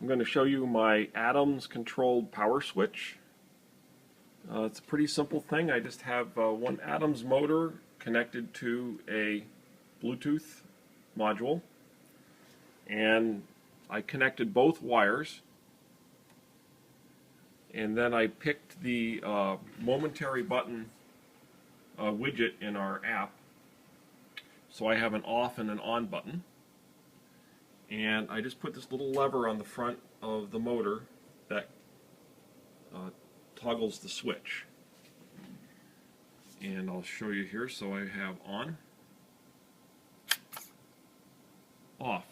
I'm going to show you my Adams controlled power switch. It's a pretty simple thing. I just have one Adams motor connected to a Bluetooth module, and I connected both wires, and then I picked the momentary button widget in our app, so I have an off and an on button. And I just put this little lever on the front of the motor that toggles the switch. And I'll show you here. So I have on, off.